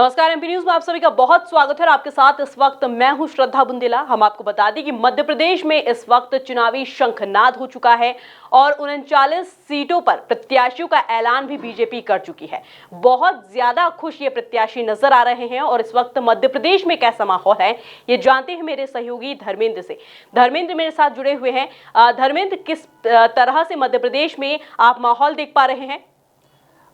नमस्कार, MP news में आप सभी का बहुत स्वागत है और आपके साथ इस वक्त मैं हूं श्रद्धा बुंदेला। हम आपको बता दें कि मध्य प्रदेश में इस वक्त चुनावी शंखनाद हो चुका है और 39 सीटों पर प्रत्याशियों का ऐलान भी बीजेपी कर चुकी है। बहुत ज्यादा खुश ये प्रत्याशी नजर आ रहे हैं और इस वक्त मध्य प्रदेश में कैसा माहौल है ये जानते हैं मेरे सहयोगी धर्मेंद्र से। धर्मेंद्र मेरे साथ जुड़े हुए हैं। धर्मेंद्र, किस तरह से मध्य प्रदेश में आप माहौल देख पा रहे हैं?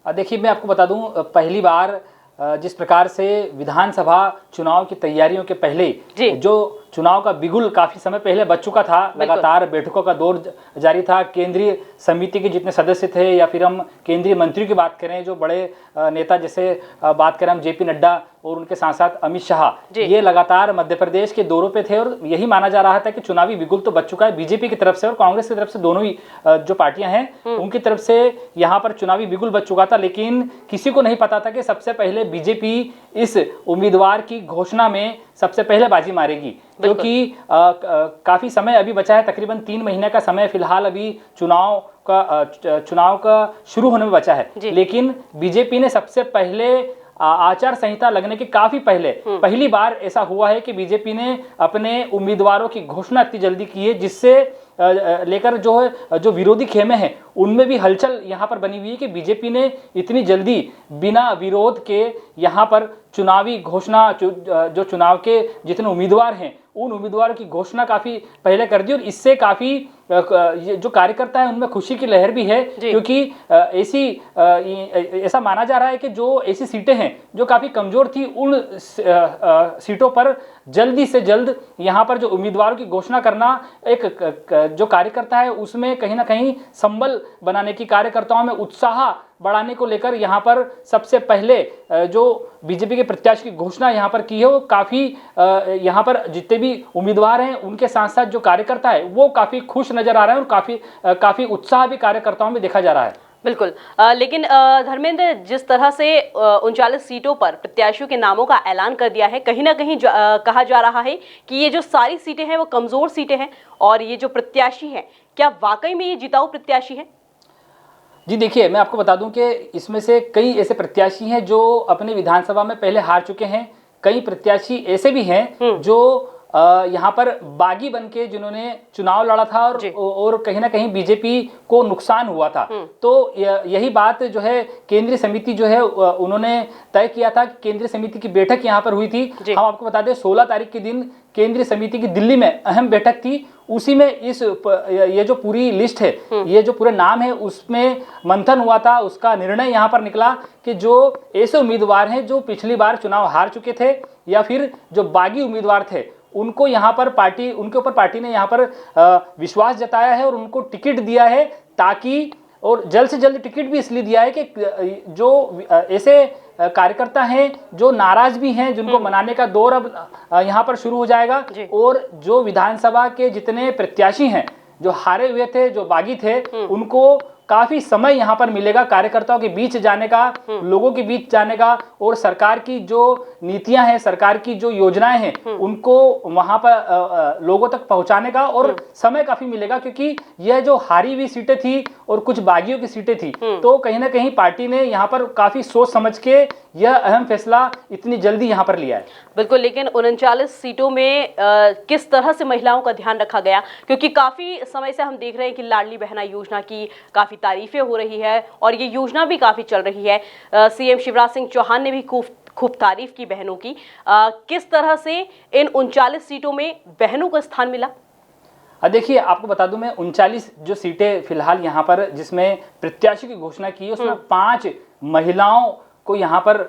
देखिए, मैं आपको बता दूं, पहली बार जिस प्रकार से विधानसभा चुनाव की तैयारियों के पहले जो चुनाव का बिगुल काफी समय पहले बच चुका था, लगातार बैठकों का दौर जारी था। केंद्रीय समिति के जितने सदस्य थे या फिर हम केंद्रीय मंत्रियों की बात करें, जो बड़े नेता जैसे बात करें हम जेपी नड्डा और उनके साथ साथ अमित शाह, ये लगातार मध्य प्रदेश के दौरों पे थे और यही माना जा रहा था कि चुनावी बिगुल तो बच चुका है। बीजेपी की तरफ से और कांग्रेस की तरफ से, दोनों ही जो पार्टियां हैं उनकी तरफ से यहाँ पर चुनावी बिगुल बच चुका था। लेकिन किसी को नहीं पता था कि सबसे पहले बीजेपी इस उम्मीदवार की घोषणा में सबसे पहले बाजी मारेगी, क्योंकि काफी समय अभी बचा है, तकरीबन 3 महीने का समय फिलहाल अभी चुनाव का शुरू होने में बचा है। लेकिन बीजेपी ने सबसे पहले आचार संहिता लगने के काफी पहली बार ऐसा हुआ है कि बीजेपी ने अपने उम्मीदवारों की घोषणा इतनी जल्दी की है, जिससे लेकर जो विरोधी खेमे हैं उनमें भी हलचल यहाँ पर बनी हुई है कि बीजेपी ने इतनी जल्दी बिना विरोध के यहाँ पर चुनावी घोषणा, जो चुनाव के जितने उम्मीदवार हैं उन उम्मीदवारों की घोषणा काफी पहले कर दी और इससे काफी जो कार्यकर्ता है उनमें खुशी की लहर भी है, क्योंकि ऐसा माना जा रहा है कि जो ऐसी सीटें हैं जो काफी कमजोर थी, उन सीटों पर जल्दी से जल्द यहाँ पर जो उम्मीदवारों की घोषणा करना, एक जो कार्यकर्ता है उसमें कहीं ना कहीं संबल बनाने की, कार्यकर्ताओं में उत्साह बढ़ाने को लेकर यहाँ पर सबसे पहले जो बीजेपी के प्रत्याशी की घोषणा यहाँ पर की है, वो काफी यहाँ पर जितने भी उम्मीदवार हैं उनके साथ साथ जो कार्यकर्ता है वो काफी खुश नजर आ रहा है और काफी उत्साह भी कार्यकर्ताओं में देखा जा रहा है। बिल्कुल। लेकिन धर्मेंद्र, जिस तरह से 39 सीटों पर प्रत्याशियों के नामों का ऐलान कर दिया है, कहीं ना कहीं कहा जा रहा है कि ये जो सारी सीटें हैं वो कमजोर सीटें हैं और ये जो प्रत्याशी हैं, क्या वाकई में ये जिताऊ प्रत्याशी हैं? जी देखिए, मैं आपको बता दूं कि इसमें से कई ऐसे प्रत्याशी हैं जो अपने विधानसभा में पहले हार चुके हैं। कई प्रत्याशी ऐसे भी हैं जो यहाँ पर बागी बनके जिन्होंने चुनाव लड़ा था और कहीं ना कहीं बीजेपी को नुकसान हुआ था। तो यही बात जो है केंद्रीय समिति जो है उन्होंने तय किया था। केंद्रीय समिति की बैठक यहाँ पर हुई थी। हम आपको बता दें 16 तारीख के दिन केंद्रीय समिति की दिल्ली में अहम बैठक थी। उसी में ये जो पूरी लिस्ट है, ये जो पूरे नाम है, उसमें मंथन हुआ था। उसका निर्णय यहाँ पर निकला कि जो ऐसे उम्मीदवार हैं जो पिछली बार चुनाव हार चुके थे या फिर जो बागी उम्मीदवार थे, उनको यहाँ पर उनके ऊपर पार्टी ने यहाँ पर विश्वास जताया है और उनको टिकट दिया है, ताकि, और जल्द से जल्द टिकट भी इसलिए दिया है कि जो ऐसे कार्यकर्ता हैं जो नाराज भी हैं, जिनको मनाने का दौर अब यहाँ पर शुरू हो जाएगा। और जो विधानसभा के जितने प्रत्याशी हैं जो हारे हुए थे, जो बागी थे, उनको काफी समय यहाँ पर मिलेगा कार्यकर्ताओं के बीच जाने का, लोगों के बीच जाने का, और सरकार की जो नीतियां हैं, सरकार की जो योजनाएं हैं, उनको वहां पर लोगों तक पहुंचाने का और समय काफी मिलेगा, क्योंकि यह जो हारी हुई सीटें थी और कुछ बागियों की सीटें थी, तो कहीं ना कहीं पार्टी ने यहाँ पर काफी सोच समझ के यह अहम फैसला इतनी जल्दी यहाँ पर लिया है। बिल्कुल। लेकिन 39 सीटों में किस तरह से महिलाओं का ध्यान रखा गया, क्योंकि काफी समय से हम देख रहे हैं कि लाडली बहना योजना की काफी तारीफें हो रही है और ये योजना भी काफी चल रही है। सीएम शिवराज सिंह चौहान ने भी खूब तारीफ की बहनों की। किस तरह से इन 39 सीटों में बहनों को स्थान मिला? देखिए, आपको बता दूं, मैं 39 जो सीटें फिलहाल यहाँ पर जिसमें प्रत्याशी की घोषणा की है, उसमें 5 महिलाओं को यहाँ पर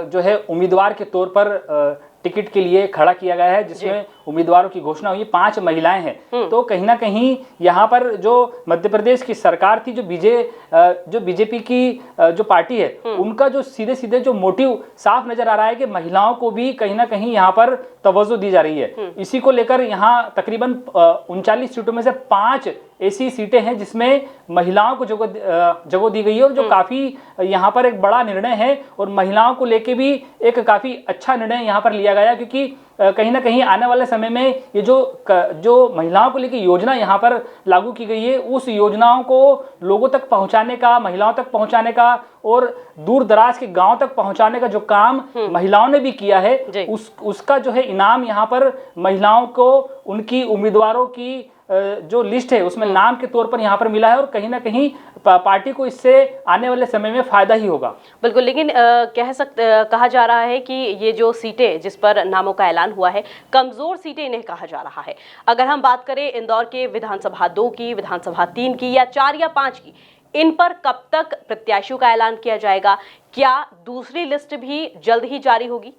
जो है उम्मीदवार के तौर पर टिकट के लिए खड़ा किया गया है, जिसमें उम्मीदवारों की घोषणा हुई। 5 महिलाएं हैं। तो कहीं ना कहीं यहाँ पर जो मध्य प्रदेश की सरकार थी, जो बीजेपी की जो पार्टी है, उनका जो सीधे सीधे जो मोटिव साफ नजर आ रहा है कि महिलाओं को भी कहीं ना कहीं यहाँ पर तवज्जो दी जा रही है। इसी को लेकर यहाँ तकरीबन 39 सीटों में से 5 ऐसी सीटें हैं जिसमें महिलाओं को जगह दी गई है, और जो काफी यहाँ पर एक बड़ा निर्णय है और महिलाओं को लेके भी एक काफी अच्छा निर्णय यहाँ पर लिया गया, क्योंकि कहीं ना कहीं आने वाले समय में ये जो महिलाओं को लेकर योजना यहाँ पर लागू की गई है, उस योजनाओं को लोगों तक पहुँचाने का, महिलाओं तक पहुँचाने का और दूर दराज के गांव तक पहुँचाने का जो काम महिलाओं ने भी किया है, उसका जो है इनाम यहाँ पर महिलाओं को उनकी उम्मीदवारों की जो लिस्ट है उसमें नाम के तौर पर यहाँ पर मिला है और कहीं ना कहीं पार्टी को इससे आने वाले समय में फायदा ही होगा। बिल्कुल, लेकिन कहा जा रहा है कि ये जो सीटें जिस पर नामों का ऐलान हुआ है, कमजोर सीटें इन्हें कहा जा रहा है। अगर हम बात करें इंदौर के विधानसभा 2 की, विधानसभा 3 की या 4 या 5 की, इन पर कब तक प्रत्याशियों का ऐलान किया जाएगा? क्या दूसरी लिस्ट भी जल्द ही जारी होगी?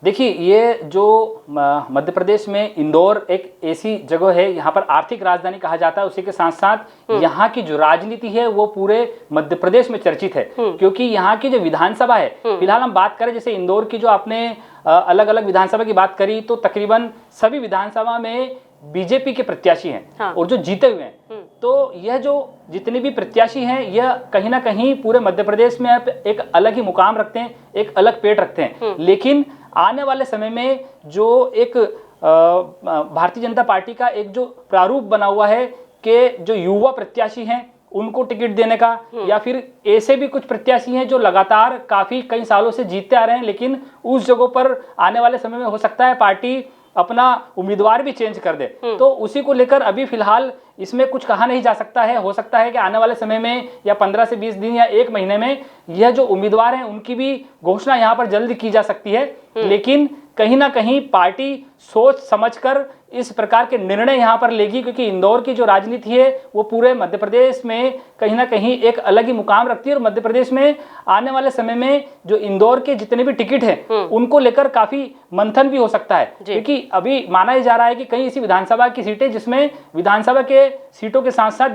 देखिए, ये जो मध्य प्रदेश में इंदौर एक ऐसी जगह है, यहाँ पर आर्थिक राजधानी कहा जाता है, उसी के साथ साथ यहाँ की जो राजनीति है वो पूरे मध्य प्रदेश में चर्चित है, क्योंकि यहाँ की जो विधानसभा है, फिलहाल हम बात करें जैसे इंदौर की जो आपने अलग अलग विधानसभा की बात करी, तो तकरीबन सभी विधानसभा में बीजेपी के प्रत्याशी हैं। हाँ। और जो जीते हुए हैं, तो यह जो जितने भी प्रत्याशी हैं यह कहीं ना कहीं पूरे मध्य प्रदेश में एक अलग ही मुकाम रखते हैं, एक अलग पेट रखते हैं। लेकिन आने वाले समय में जो एक भारतीय जनता पार्टी का एक जो प्रारूप बना हुआ है कि जो युवा प्रत्याशी हैं उनको टिकट देने का, या फिर ऐसे भी कुछ प्रत्याशी हैं जो लगातार काफी कई सालों से जीतते आ रहे हैं, लेकिन उस जगहों पर आने वाले समय में हो सकता है पार्टी अपना उम्मीदवार भी चेंज कर दे, तो उसी को लेकर अभी फिलहाल इसमें कुछ कहा नहीं जा सकता है। हो सकता है कि आने वाले समय में या 15 से 20 दिन या 1 महीने में यह जो उम्मीदवार हैं उनकी भी घोषणा यहाँ पर जल्द की जा सकती है। लेकिन कहीं ना कहीं पार्टी सोच समझकर इस प्रकार के निर्णय यहाँ पर लेगी, क्योंकि इंदौर की जो राजनीति है वो पूरे मध्य प्रदेश में कहीं ना कहीं एक अलग ही मुकाम रखती है और मध्य प्रदेश में आने वाले समय में जो इंदौर के जितने भी टिकट हैं उनको लेकर काफी मंथन भी हो सकता है, क्योंकि अभी माना जा रहा है कि कई ऐसी विधानसभा की सीटें जिसमें विधानसभा के सीटों के साथ साथ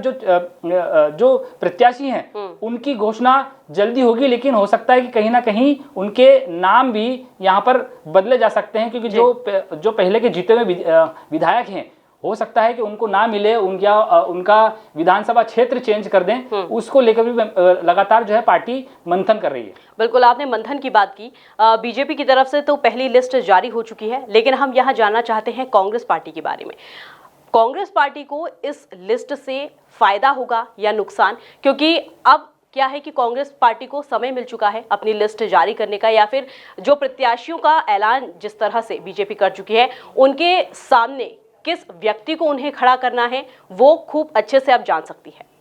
जो प्रत्याशी हैं उनकी घोषणा जल्दी होगी, लेकिन हो सकता है कि कहीं ना कहीं उनके नाम भी यहाँ पर बदले जा सकते हैं, क्योंकि जो पहले के जीते हुए विधायक हैं हो सकता है कि उनको ना मिले, उनका विधानसभा क्षेत्र चेंज कर दें, उसको लेकर भी लगातार जो है पार्टी मंथन कर रही है। बिल्कुल, आपने मंथन की बात की। बीजेपी की तरफ से तो पहली लिस्ट जारी हो चुकी है, लेकिन हम यहाँ जानना चाहते हैं कांग्रेस पार्टी के बारे में। कांग्रेस पार्टी को इस लिस्ट से फायदा होगा या नुकसान? क्योंकि अब क्या है कि कांग्रेस पार्टी को समय मिल चुका है अपनी लिस्ट जारी करने का, या फिर जो प्रत्याशियों का ऐलान जिस तरह से बीजेपी कर चुकी है उनके सामने किस व्यक्ति को उन्हें खड़ा करना है वो खूब अच्छे से अब जान सकती है।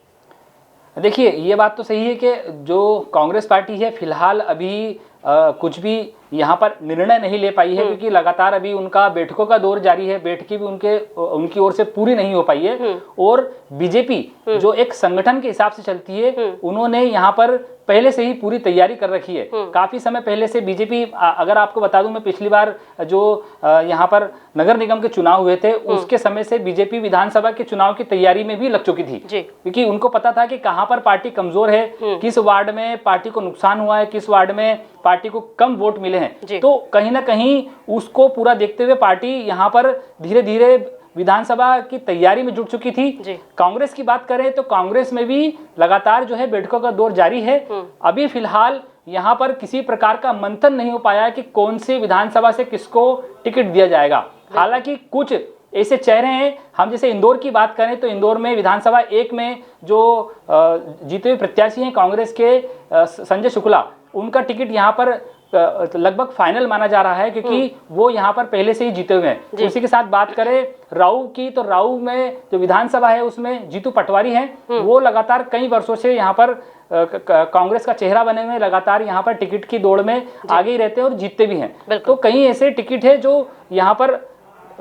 देखिए, ये बात तो सही है कि जो कांग्रेस पार्टी है फिलहाल अभी कुछ भी यहाँ पर निर्णय नहीं ले पाई है, क्योंकि लगातार अभी उनका बैठकों का दौर जारी है, बैठकें भी उनकी ओर से पूरी नहीं हो पाई है। और बीजेपी जो एक संगठन के हिसाब से चलती है, उन्होंने यहाँ पर पहले से ही पूरी तैयारी कर रखी है। काफी समय पहले से बीजेपी, अगर आपको बता दूं, मैं पिछली बार जो यहाँ पर नगर निगम के चुनाव हुए थे उसके समय से बीजेपी विधानसभा के चुनाव की तैयारी में भी लग चुकी थी, क्योंकि उनको पता था कि कहां पर पार्टी कमजोर है, किस वार्ड में पार्टी को नुकसान हुआ है, किस वार्ड में पार्टी को कम वोट मिले हैं। तो कहीं ना कहीं उसको पूरा देखते हुए पार्टी यहाँ पर धीरे धीरे विधानसभा की तैयारी में जुट चुकी थी। कांग्रेस की बात करें तो कांग्रेस में भी लगातार जो है बैठकों का दौर जारी है। अभी फिलहाल यहाँ पर किसी प्रकार का मंथन नहीं हो पाया कि कौन सी विधानसभा से किसको टिकट दिया जाएगा। हालांकि कुछ ऐसे चेहरे हैं, हम जैसे इंदौर की बात करें तो इंदौर में विधानसभा 1 में जो जीते हुए प्रत्याशी हैं कांग्रेस के संजय शुक्ला, उनका टिकट यहाँ पर लगभग फाइनल माना जा रहा है, क्योंकि वो यहाँ पर पहले से ही जीते हुए हैं। उसी के साथ बात करें राऊ की, तो राऊ में जो विधानसभा है उसमें जीतू पटवारी हैं, वो लगातार कई वर्षों से यहाँ पर कांग्रेस का चेहरा बने हुए, लगातार यहाँ पर टिकट की दौड़ में आगे ही रहते हैं और जीतते भी हैं। तो कई ऐसे टिकट है जो यहाँ पर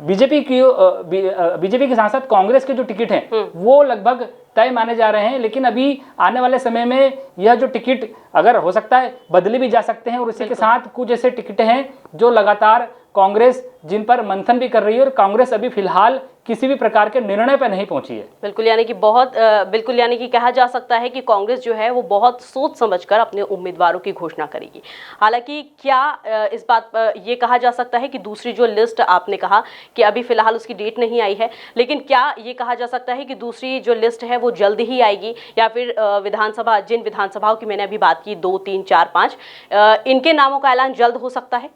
बीजेपी के साथ साथ कांग्रेस के जो टिकट हैं वो लगभग तय माने जा रहे हैं। लेकिन अभी आने वाले समय में यह जो टिकट अगर हो सकता है बदले भी जा सकते हैं, और इसी के साथ कुछ ऐसे टिकट हैं जो लगातार कांग्रेस जिन पर मंथन भी कर रही है, और कांग्रेस अभी फिलहाल किसी भी प्रकार के निर्णय पर नहीं पहुंची है। बिल्कुल, यानी कि कहा जा सकता है कि कांग्रेस जो है वो बहुत सोच समझकर अपने उम्मीदवारों की घोषणा करेगी। हालांकि क्या इस बात पर ये कहा जा सकता है कि दूसरी जो लिस्ट आपने कहा कि अभी फिलहाल उसकी डेट नहीं आई है, लेकिन क्या ये कहा जा सकता है कि दूसरी जो लिस्ट है वो जल्द ही आएगी, या फिर जिन विधानसभाओं की मैंने अभी बात की 2, 3, 4, 5, इनके नामों का ऐलान जल्द हो सकता है?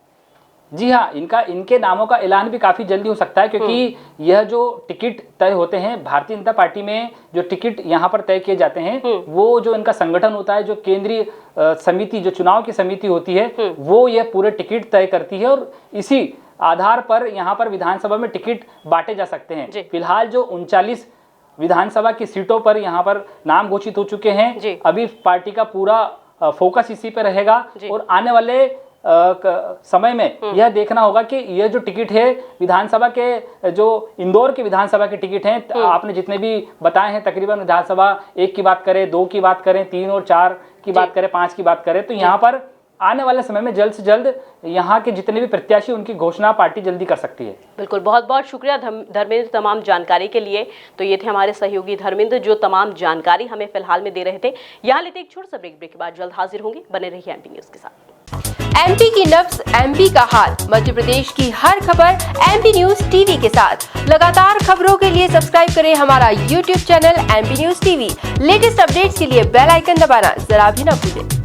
जी हाँ, इनके नामों का ऐलान भी काफ़ी जल्दी हो सकता है, क्योंकि यह जो टिकट तय होते हैं भारतीय जनता पार्टी में, जो टिकट यहाँ पर तय किए जाते हैं, वो जो इनका संगठन होता है, जो केंद्रीय समिति, जो चुनाव की समिति होती है, वो यह पूरे टिकट तय करती है और इसी आधार पर यहाँ पर विधानसभा में टिकट बांटे जा सकते हैं। फिलहाल जो 39 विधानसभा की सीटों पर यहाँ पर नाम घोषित हो चुके हैं। अभी पार्टी का पूरा फोकस इसी पर रहेगा और आने वाले समय में यह देखना होगा कि यह जो टिकट है विधानसभा के, जो इंदौर के विधानसभा के टिकट हैं, आपने जितने भी बताए हैं तकरीबन विधानसभा 1 की बात करें, 2 की बात करें, 3 और 4 की बात करें, 5 की बात करें, तो यहाँ पर आने वाले समय में जल्द से जल्द यहाँ के जितने भी प्रत्याशी उनकी घोषणा पार्टी जल्दी कर सकती है। बिल्कुल, बहुत बहुत शुक्रिया धर्मेंद्र तमाम जानकारी के लिए। तो ये थे हमारे सहयोगी धर्मेंद्र, जो तमाम जानकारी हमें फिलहाल में दे रहे थे। यहाँ लेते एक छोटा सा ब्रेक के बाद जल्द हाजिर होंगे। बने रहिए एमपी न्यूज के साथ। एमपी की नब्ज, एमपी का हाल, मध्य प्रदेश की हर खबर एमपी न्यूज टीवी के साथ। लगातार खबरों के लिए सब्सक्राइब करें हमारा YouTube channel MP news TV. Latest updates के लिए बेल आइकन दबाना जरा भी न भूलें।